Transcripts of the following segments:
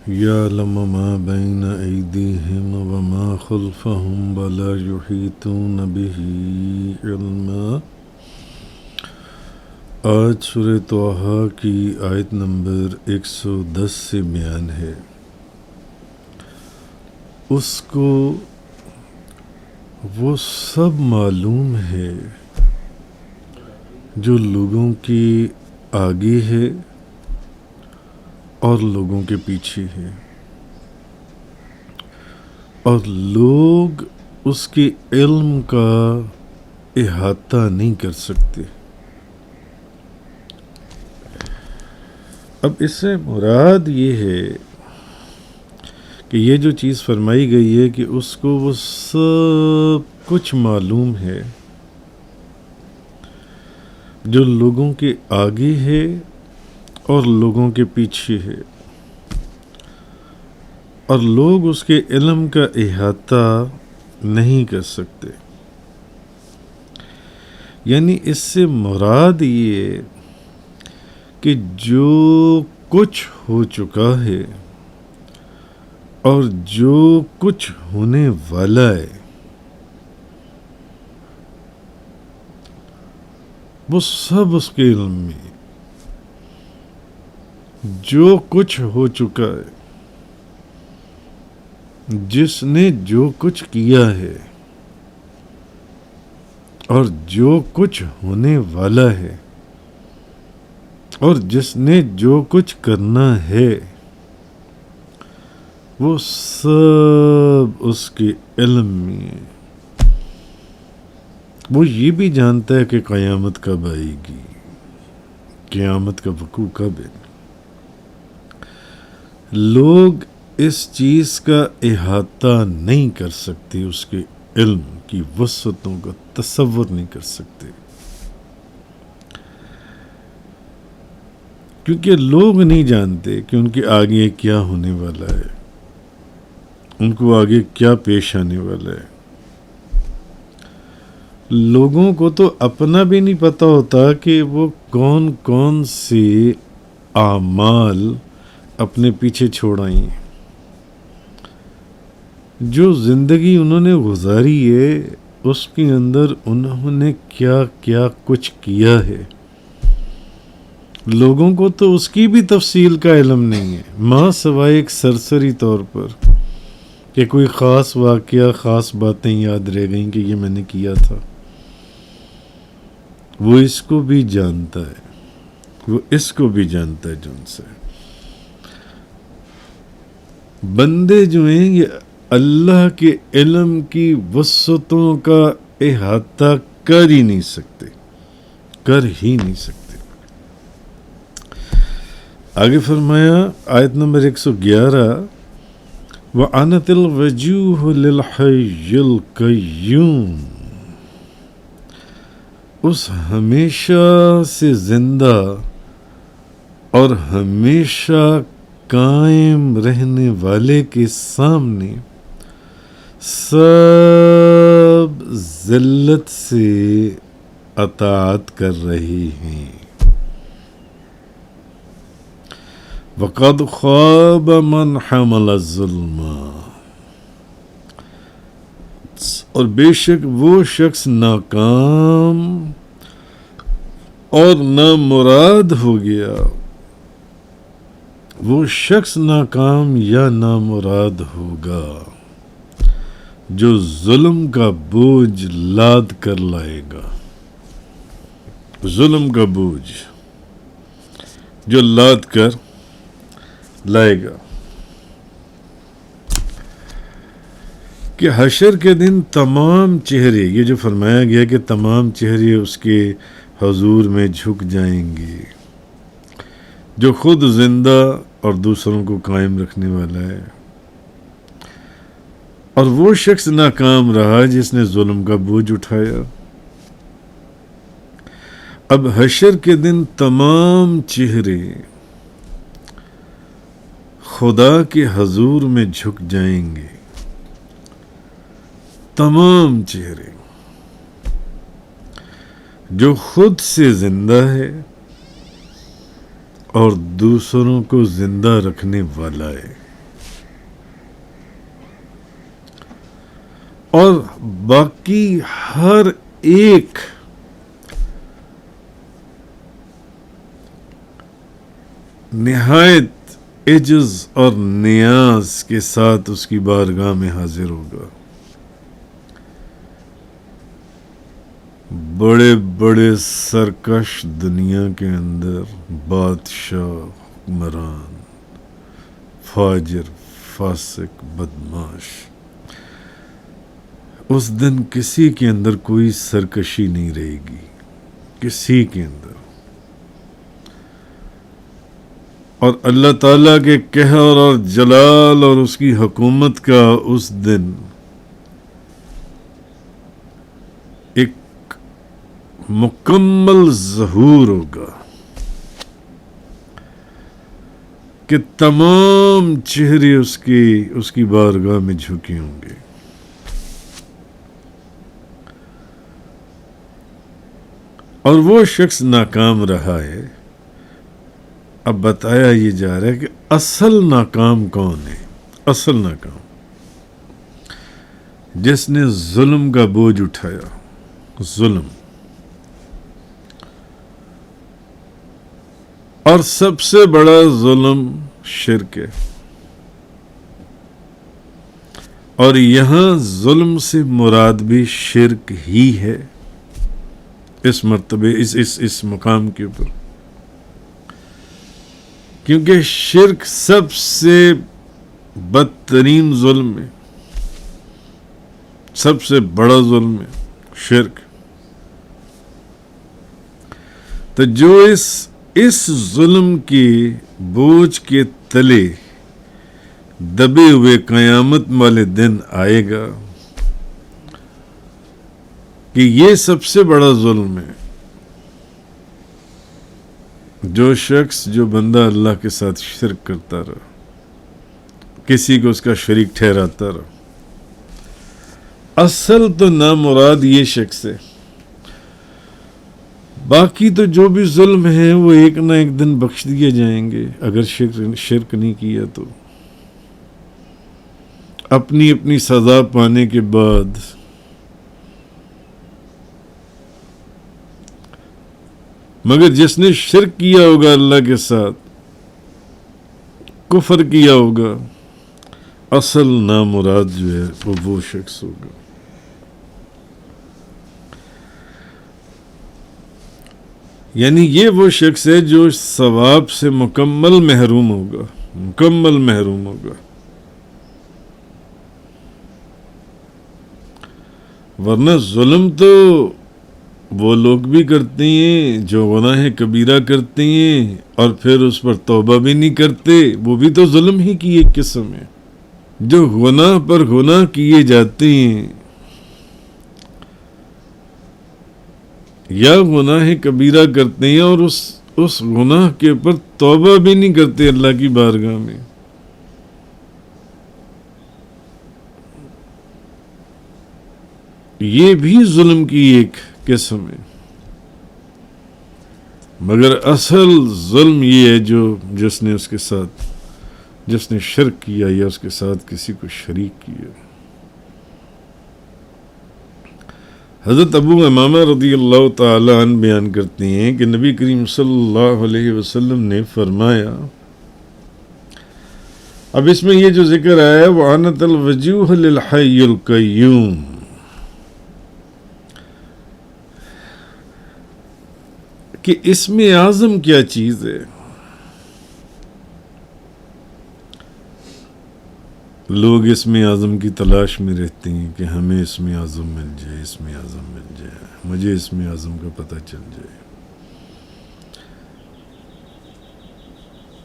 يعلم ما بين أيديهم وما خلفهم ولا يحيطون به علما۔ آج سورہ طٰہٰ کی آیت نمبر 110 سے بیان ہے۔ اس کو وہ سب معلوم ہے جو لوگوں کی آگے ہے اور لوگوں کے پیچھے ہے، اور لوگ اس کے علم کا احاطہ نہیں کر سکتے۔ اب اس سے مراد یہ ہے کہ یہ جو چیز فرمائی گئی ہے کہ اس کو وہ سب کچھ معلوم ہے جو لوگوں کے آگے ہے اور لوگوں کے پیچھے ہے، اور لوگ اس کے علم کا احاطہ نہیں کر سکتے۔ یعنی اس سے مراد یہ کہ جو کچھ ہو چکا ہے اور جو کچھ ہونے والا ہے وہ سب اس کے علم میں۔ جو کچھ ہو چکا ہے، جس نے جو کچھ کیا ہے اور جو کچھ ہونے والا ہے اور جس نے جو کچھ کرنا ہے، وہ سب اس کے علم میں ہے۔ وہ یہ بھی جانتا ہے کہ قیامت کب آئے گی، قیامت کا وقوع کب ہے۔ لوگ اس چیز کا احاطہ نہیں کر سکتے، اس کے علم کی وسعتوں کا تصور نہیں کر سکتے، کیونکہ لوگ نہیں جانتے کہ ان کے آگے کیا ہونے والا ہے، ان کو آگے کیا پیش آنے والا ہے۔ لوگوں کو تو اپنا بھی نہیں پتہ ہوتا کہ وہ کون کون سے اعمال اپنے پیچھے چھوڑ آئی ہیں۔ جو زندگی انہوں نے گزاری ہے اس کے اندر انہوں نے کیا کیا کچھ کیا ہے، لوگوں کو تو اس کی بھی تفصیل کا علم نہیں ہے، ماں سوائے ایک سرسری طور پر کہ کوئی خاص واقعہ، خاص باتیں یاد رہ گئیں کہ یہ میں نے کیا تھا۔ وہ اس کو بھی جانتا ہے، وہ اس کو بھی جانتا ہے جن سے۔ بندے جو ہیں یہ اللہ کے علم کی وسعتوں کا احاطہ کر ہی نہیں سکتے، کر ہی نہیں سکتے۔ آگے فرمایا آیت نمبر 111، وَعَنَتِ الْوَجُوهُ لِلْحَيِّ الْقَيُّومِ، اس ہمیشہ سے زندہ اور ہمیشہ قائم رہنے والے کے سامنے سب ذلت سے اطاعت کر رہے ہیں۔ وَقَدْ خَابَ مَنْ حَمَلَ الظُّلْمَ، اور بے شک وہ شخص ناکام اور نامراد ہو گیا، وہ شخص ناکام یا نامراد ہوگا جو ظلم کا بوجھ لاد کر لائے گا، ظلم کا بوجھ جو لاد کر لائے گا۔ کہ حشر کے دن تمام چہرے، یہ جو فرمایا گیا کہ تمام چہرے اس کے حضور میں جھک جائیں گے، جو خود زندہ اور دوسروں کو قائم رکھنے والا ہے، اور وہ شخص ناکام رہا جس نے ظلم کا بوجھ اٹھایا۔ اب حشر کے دن تمام چہرے خدا کے حضور میں جھک جائیں گے، تمام چہرے، جو خود سے زندہ ہے اور دوسروں کو زندہ رکھنے والا ہے۔ اور باقی ہر ایک نہایت عجز اور نیاز کے ساتھ اس کی بارگاہ میں حاضر ہوگا. بڑے بڑے سرکش دنیا کے اندر بادشاہ، حکمران، فاجر، فاسق، بدماش، اس دن کسی کے اندر کوئی سرکشی نہیں رہے گی، کسی کے اندر. اور اللہ تعالیٰ کے قہر اور جلال اور اس کی حکومت کا اس دن ایک مکمل ظہور ہوگا کہ تمام چہرے اس کی بارگاہ میں جھکے ہوں گے. اور وہ شخص ناکام رہا ہے. اب بتایا یہ جا رہا ہے کہ اصل ناکام کون ہے؟ اصل ناکام جس نے ظلم کا بوجھ اٹھایا. ظلم، اور سب سے بڑا ظلم شرک ہے. اور یہاں ظلم سے مراد بھی شرک ہی ہے اس مرتبے اس مقام کے اوپر، کیونکہ شرک سب سے بدترین ظلم ہے، سب سے بڑا ظلم ہے شرک. تو جو اس ظلم کے بوجھ کے تلے دبے ہوئے قیامت والے دن آئے گا کہ یہ سب سے بڑا ظلم ہے. جو شخص، جو بندہ اللہ کے ساتھ شرک کرتا رہا، کسی کو اس کا شریک ٹھہراتا رہا، اصل تو نامراد یہ شخص ہے. باقی تو جو بھی ظلم ہے وہ ایک نہ ایک دن بخش دیے جائیں گے اگر شرک نہیں کیا تو. اپنی اپنی سزا پانے کے بعد مگر جس نے شرک کیا ہوگا اللہ کے ساتھ، کفر کیا ہوگا، اصل نامراد جو ہے وہ شخص ہوگا. یعنی یہ وہ شخص ہے جو ثواب سے مکمل محروم ہوگا، مکمل محروم ہوگا. ورنہ ظلم تو وہ لوگ بھی کرتے ہیں جو گناہ کبیرہ کرتے ہیں اور پھر اس پر توبہ بھی نہیں کرتے، وہ بھی تو ظلم ہی کی ایک قسم ہے. جو گناہ پر گناہ کیے جاتے ہیں یا گناہ کبیرہ کرتے ہیں اور اس گناہ کے اوپر توبہ بھی نہیں کرتے اللہ کی بارگاہ میں، یہ بھی ظلم کی ایک قسم ہے. مگر اصل ظلم یہ ہے جس نے اس کے ساتھ، جس نے شرک کیا یا اس کے ساتھ کسی کو شریک کیا. حضرت ابو امامہ رضی اللہ تعالی عنہ بیان کرتے ہیں کہ نبی کریم صلی اللہ علیہ وسلم نے فرمایا، اب اس میں یہ جو ذکر آیا ہے وَعَنَتَ الْوَجُوهَ لِلْحَيِّ الْقَيُّومِ، کہ اسم اعظم کیا چیز ہے. لوگ اسم اعظم کی تلاش میں رہتے ہیں کہ ہمیں اسم اعظم مل جائے، اسم اعظم مل جائے، مجھے اسم اعظم کا پتہ چل جائے.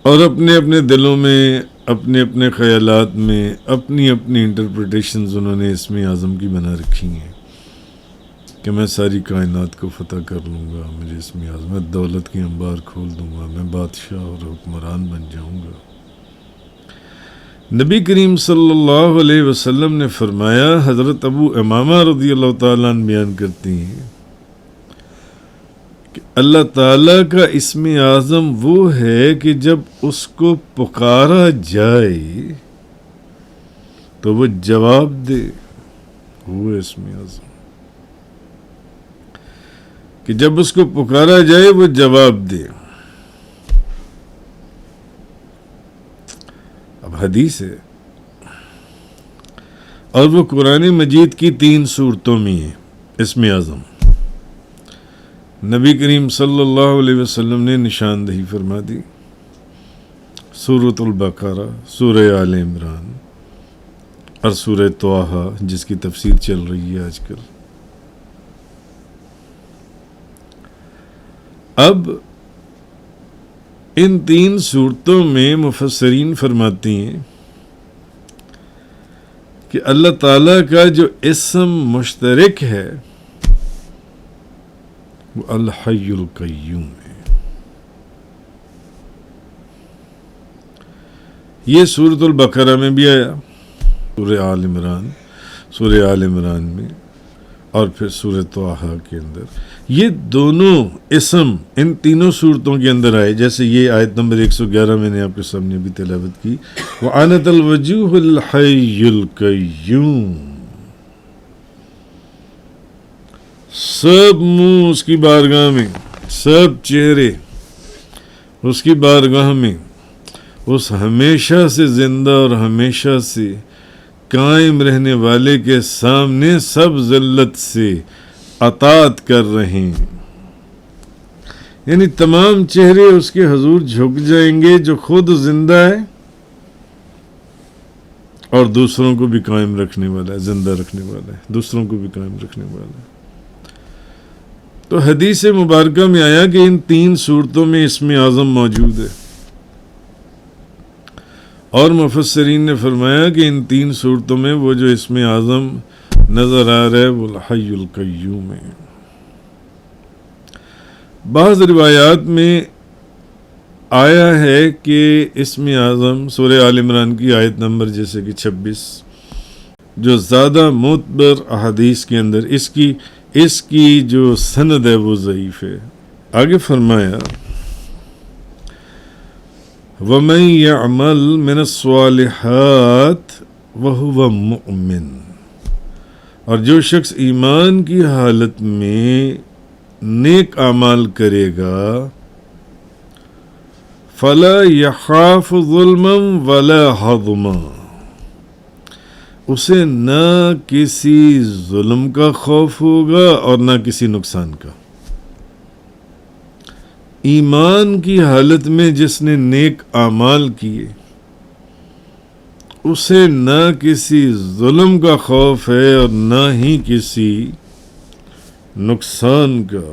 اور اپنے اپنے دلوں میں، اپنے اپنے خیالات میں اپنی اپنی انٹرپریٹیشنز انہوں نے اسم اعظم کی بنا رکھی ہیں کہ میں ساری کائنات کو فتح کر لوں گا، مجھے اسم اعظم، میں دولت کے انبار کھول دوں گا، میں بادشاہ اور حکمران بن جاؤں گا. نبی کریم صلی اللہ علیہ وسلم نے فرمایا، حضرت ابو امامہ رضی اللہ تعالیٰ عنہ بیان کرتی ہیں کہ اللہ تعالیٰ کا اسم اعظم وہ ہے کہ جب اس کو پکارا جائے تو وہ جواب دے، وہ اسم اعظم کہ جب اس کو پکارا جائے وہ جواب دے. اب حدیث ہے اور وہ قرآن مجید کی 3 صورتوں میں ہے اسم اعظم. نبی کریم صلی اللہ علیہ وسلم نے نشاندہی فرما دی. سورۃ البقرہ، سورہ آل عمران اور سورہ طٰہٰ جس کی تفسیر چل رہی ہے آج کل. اب ان 3 صورتوں میں مفسرین فرماتی ہیں کہ اللہ تعالیٰ کا جو اسم مشترک ہے وہ الحی القیوم ہے. یہ سورۃ البقرہ میں بھی آیا، سورہ آل عمران میں اور پھر سورہ طٰہٰ کے اندر. یہ دونوں اسم ان تینوں صورتوں کے اندر آئے. جیسے یہ آیت نمبر 111 میں نے آپ کے سامنے بھی تلاوت کی، وَعَنَتَ الْوَجُوهُ الْحَيُّ الْقَيُّومُ. سب منہ اس کی بارگاہ میں، سب چہرے اس کی بارگاہ میں اس ہمیشہ سے زندہ اور ہمیشہ سے قائم رہنے والے کے سامنے سب ذلت سے اطاعت کر رہے ہیں. یعنی تمام چہرے اس کے حضور جھک جائیں گے جو خود زندہ ہے اور دوسروں کو بھی قائم رکھنے والا ہے، زندہ رکھنے والا ہے، دوسروں کو بھی قائم رکھنے والا ہے. تو حدیث مبارکہ میں آیا کہ ان 3 صورتوں میں اسم اعظم موجود ہے، اور مفسرین نے فرمایا کہ ان 3 صورتوں میں وہ جو اسم اعظم نظر آ رہا ہے وہ الحی القیوم ہے. بعض روایات میں آیا ہے کہ اسم اعظم سورہ آل عمران کی آیت نمبر جیسے کہ 26 جو زیادہ معتبر احادیث کے اندر اس کی جو سند ہے وہ ضعیف ہے. آگے فرمایا وَمَن يَعْمَلْ مِنَ الصَّالِحَاتِ وَهُوَ مُؤْمِنٌ. اور جو شخص ایمان کی حالت میں نیک اعمال کرے گا فَلَا يَخَافُ ظُلْمًا وَلَا حَظْمًا. اسے نہ کسی ظلم کا خوف ہوگا اور نہ کسی نقصان کا. ایمان کی حالت میں جس نے نیک اعمال کیے اسے نہ کسی ظلم کا خوف ہے اور نہ ہی کسی نقصان کا.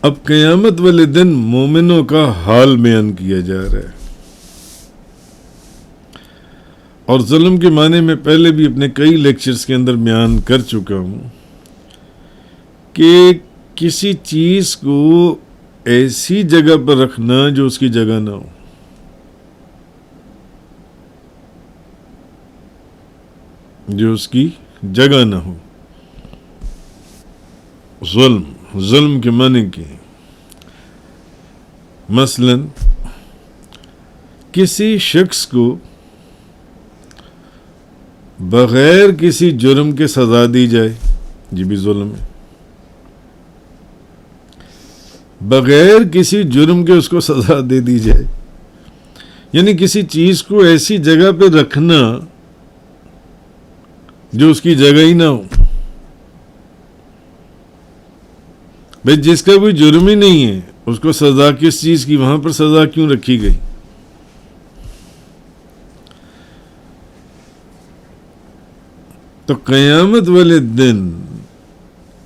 اب قیامت والے دن مومنوں کا حال بیان کیا جا رہا ہے. اور ظلم کے معنی میں پہلے بھی اپنے کئی لیکچرز کے اندر بیان کر چکا ہوں کہ کسی چیز کو ایسی جگہ پر رکھنا جو اس کی جگہ نہ ہو. جو اس کی جگہ نہ ہو. ظلم کے معنی کے مثلا کسی شخص کو بغیر کسی جرم کے سزا دی جائے، یہ بھی ظلم ہے. بغیر کسی جرم کے اس کو سزا دے دی جائے، یعنی کسی چیز کو ایسی جگہ پہ رکھنا جو اس کی جگہ ہی نہ ہو. بھئی جس کا کوئی جرم ہی نہیں ہے اس کو سزا کس چیز کی، وہاں پر سزا کیوں رکھی گئی؟ تو قیامت والے دن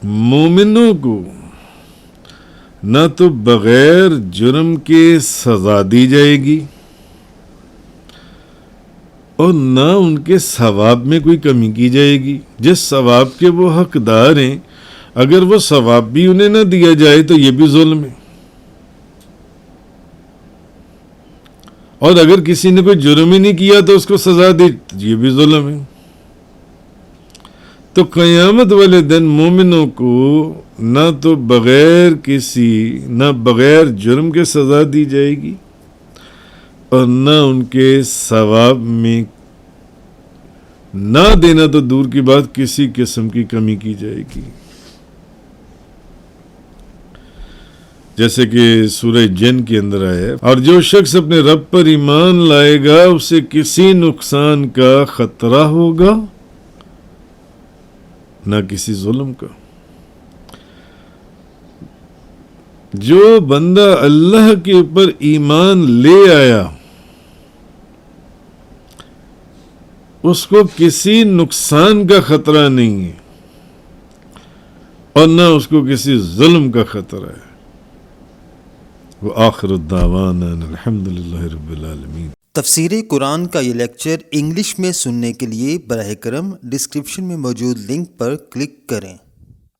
مومنوں کو نہ تو بغیر جرم کے سزا دی جائے گی اور نہ ان کے ثواب میں کوئی کمی کی جائے گی. جس ثواب کے وہ حقدار ہیں اگر وہ ثواب بھی انہیں نہ دیا جائے تو یہ بھی ظلم ہے. اور اگر کسی نے کوئی جرم ہی نہیں کیا تو اس کو سزا دی، یہ بھی ظلم ہے. تو قیامت والے دن مومنوں کو نہ تو بغیر جرم کے سزا دی جائے گی اور نہ ان کے ثواب میں نہ دینا تو دور کی بات کسی قسم کی کمی کی جائے گی. جیسے کہ سورہ جن کے اندر آیا ہے، اور جو شخص اپنے رب پر ایمان لائے گا اسے کسی نقصان کا خطرہ ہوگا نہ کسی ظلم کا. جو بندہ اللہ کے اوپر ایمان لے آیا اس کو کسی نقصان کا خطرہ نہیں ہے اور نہ اس کو کسی ظلم کا خطرہ ہے. وآخر الدعوانا الحمدللہ رب العالمین. تفسیر قرآن کا یہ لیکچر انگلش میں سننے کے لیے براہ کرم ڈسکرپشن میں موجود لنک پر کلک کریں.